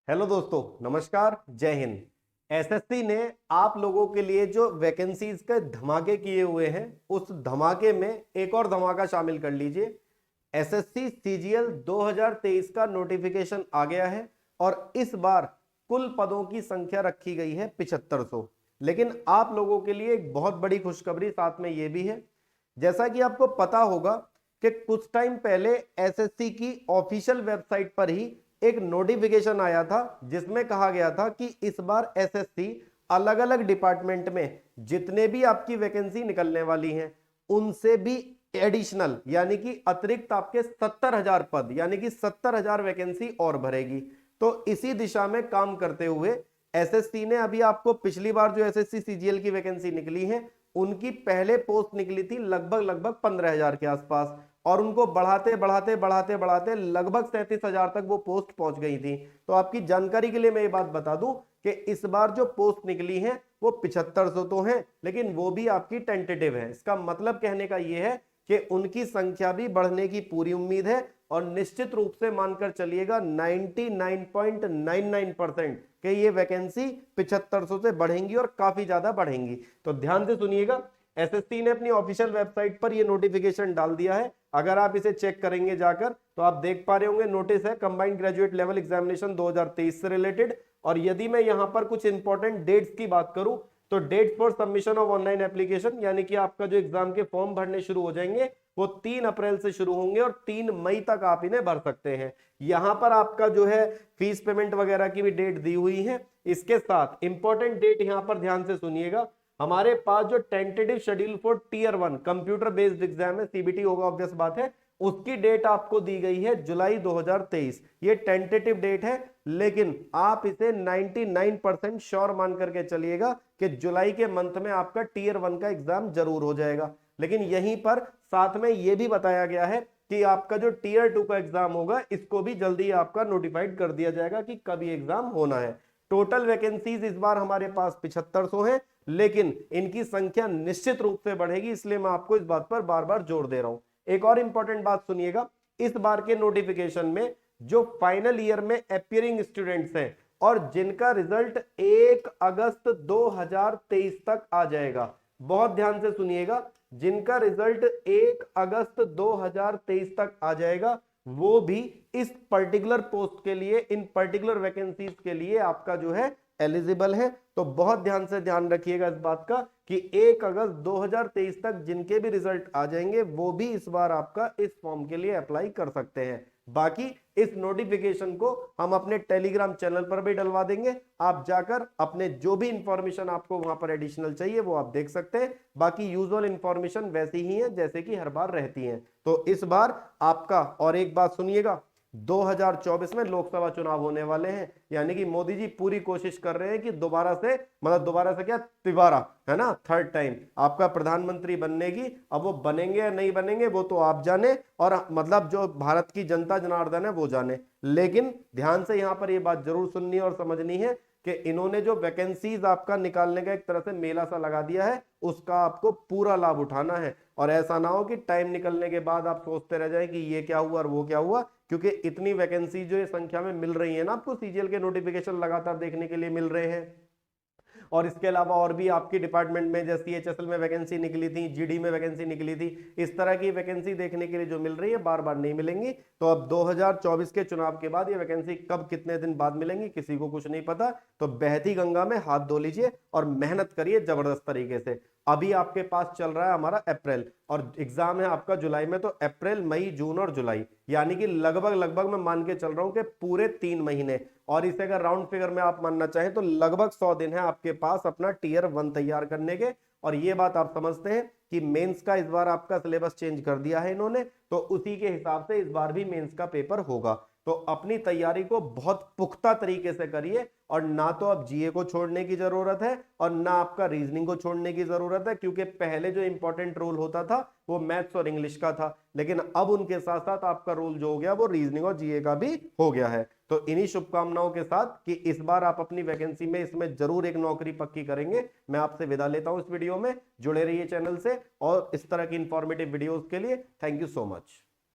Hello दोस्तों, नमस्कार, जय हिंद। एसएससी ने आप लोगों के लिए जो वैकेंसीज के धमाके किए हुए हैं, उस धमाके में एक और धमाका शामिल कर लीजिए। एसएससी सीजीएल 2023 का नोटिफिकेशन आ गया है और इस बार कुल पदों की संख्या रखी गई है 7500। लेकिन आप लोगों के लिए एक बहुत बड़ी खुशखबरी साथ में यह भी है। जैसा कि आपको पता होगा कि कुछ टाइम पहले एसएससी की ऑफिशियल वेबसाइट पर ही एक नोटिफिकेशन आया था जिसमें कहा गया था कि इस बार एसएससी अलग अलग डिपार्टमेंट में जितने भी आपकी वैकेंसी निकलने वाली हैं उनसे भी एडिशनल यानी कि अतिरिक्त आपके 70,000 पद यानी कि 70,000 वैकेंसी और भरेगी। तो इसी दिशा में काम करते हुए एसएससी ने अभी आपको पिछली बार जो एसएससी सीजीएल की वैकेंसी निकली है उनकी पहले पोस्ट निकली थी लगभग 15,000 के आसपास और उनको बढ़ाते बढ़ाते बढ़ाते बढ़ाते लगभग 37,000 तक वो पोस्ट पहुंच गई थी। तो आपकी जानकारी के लिए मैं ये बात बता दूं कि इस बार जो पोस्ट निकली है वो 7500 तो है, लेकिन वो भी आपकी टेंटेटिव है। इसका मतलब कहने का ये है कि उनकी संख्या भी बढ़ने की पूरी उम्मीद है और निश्चित रूप से मानकर चलिएगा 99.99% कि ये वैकेंसी 7500 से बढ़ेंगी और काफी ज्यादा बढ़ेंगी। तो ध्यान से सुनिएगा, एसएससी ने अपनी ऑफिशियल वेबसाइट पर ये नोटिफिकेशन डाल दिया है। अगर आप इसे चेक करेंगे जाकर तो आप देख पा रहे होंगे, नोटिस है कंबाइंड ग्रेजुएट लेवल एग्जामिनेशन 2023 से रिलेटेड। और यदि मैं यहां पर कुछ इंपॉर्टेंट डेट्स की बात करूं तो date for submission of online application यानी कि आपका जो एग्जाम के फॉर्म भरने शुरू हो जाएंगे वो 3 अप्रैल से शुरू होंगे और 3 मई तक आप इन्हें भर सकते हैं। यहां पर आपका जो है फीस पेमेंट वगैरह की भी डेट दी हुई है। इसके साथ इंपॉर्टेंट डेट यहां पर ध्यान से सुनिएगा, हमारे पास जो tentative schedule for tier 1 computer based exam है, सीबीटी होगा ऑब्वियस बात है, उसकी डेट आपको दी गई है जुलाई 2023। ये टेंटेटिव डेट है, लेकिन आप इसे 99% श्योर मान करके चलिएगा कि जुलाई के मंथ में आपका टियर 1 का एग्जाम जरूर हो जाएगा। लेकिन यहीं पर साथ में यह भी बताया गया है कि आपका जो टियर 2 का एग्जाम होगा इसको भी जल्दी आपका नोटिफाइड कर दिया जाएगा कि कब ये एग्जाम होना है। टोटल वैकेंसीज इस बार हमारे पास 7500 है, लेकिन इनकी संख्या निश्चित रूप से बढ़ेगी, इसलिए मैं आपको इस बात पर बार बार जोर दे रहा हूं। एक और इंपॉर्टेंट बात सुनिएगा, इस बार के नोटिफिकेशन में जो फाइनल ईयर में अपियरिंग स्टूडेंट्स हैं और जिनका रिजल्ट 1 अगस्त 2023 तक आ जाएगा, बहुत ध्यान से सुनिएगा, जिनका रिजल्ट 1 अगस्त 2023 तक आ जाएगा वो भी इस पर्टिकुलर पोस्ट के लिए, इन पर्टिकुलर वैकेंसीज के लिए आपका जो है एलिजिबल है। तो बहुत ध्यान से ध्यान रखिएगा इस बात का कि 1 अगस्त 2023 तक जिनके भी रिजल्ट आ जाएंगे वो भी इस बार आपका इस फॉर्म के लिए अप्लाई कर सकते हैं। बाकी इस नोटिफिकेशन को हम अपने टेलीग्राम चैनल पर भी डलवा देंगे, आप जाकर अपने जो भी इंफॉर्मेशन आपको वहां पर एडिशनल चाहिए वो आप देख सकते हैं। बाकी यूजुअल इंफॉर्मेशन वैसी ही है जैसे कि हर बार रहती है। तो इस बार आपका, और एक बात सुनिएगा, 2024 में लोकसभा चुनाव होने वाले हैं, यानी कि मोदी जी पूरी कोशिश कर रहे हैं कि दोबारा से, मतलब दोबारा से क्या, तिबारा है ना, थर्ड टाइम आपका प्रधानमंत्री बनने की। अब वो बनेंगे या नहीं बनेंगे वो तो आप जाने और मतलब जो भारत की जनता जनार्दन है वो जाने। लेकिन ध्यान से यहां पर ये बात जरूर सुननी और समझनी है कि इन्होंने जो वैकेंसीज आपका निकालने का एक तरह से मेला सा लगा दिया है, उसका आपको पूरा लाभ उठाना है। और ऐसा ना हो कि टाइम निकलने के बाद आप सोचते रह जाए कि ये क्या हुआ और वो क्या हुआ, क्योंकि इतनी वैकेंसी जो ये संख्या में मिल रही है ना, आपको सीजीएल के नोटिफिकेशन लगातार देखने के लिए मिल रहे हैं। और इसके अलावा और भी आपकी डिपार्टमेंट में जैसे सीएचएसएल में वैकेंसी निकली थी, जीडी में वैकेंसी निकली थी, इस तरह की वैकेंसी देखने के लिए जो मिल रही है बार बार नहीं मिलेंगी। तो अब 2024 के चुनाव के बाद ये वैकेंसी कब कितने दिन बाद मिलेंगी किसी को कुछ नहीं पता। तो बहती गंगा में हाथ धो लीजिए और मेहनत करिए जबरदस्त तरीके से। अभी आपके पास चल रहा है हमारा अप्रैल और एग्जाम है आपका जुलाई में, तो अप्रैल मई जून और जुलाई यानी कि लगभग लगभग मैं मान के चल रहा हूं कि पूरे 3 महीने, और इसे अगर राउंड फिगर में आप मानना चाहें तो लगभग 100 दिन है आपके पास अपना टियर 1 तैयार करने के। और ये बात आप समझते हैं कि मेंस का इस बार आपका सिलेबस चेंज कर दिया है इन्होंने, तो उसी के हिसाब से इस बार भी मेंस का पेपर होगा। तो अपनी तैयारी को बहुत पुख्ता तरीके से करिए और ना तो अब जीए को छोड़ने की जरूरत है और ना आपका रीजनिंग को छोड़ने की जरूरत है, क्योंकि पहले जो इंपॉर्टेंट रोल होता था वो मैथ्स और इंग्लिश का था, लेकिन अब उनके साथ साथ आपका रोल जो हो गया वो रीजनिंग और जीए का भी हो गया है। तो इन्हीं शुभकामनाओं के साथ कि इस बार आप अपनी वैकेंसी में इसमें जरूर एक नौकरी पक्की करेंगे, मैं आपसे विदा लेता हूं इस वीडियो में। जुड़े रहिए चैनल से और इस तरह की इंफॉर्मेटिव वीडियोस के लिए। Thank you so much.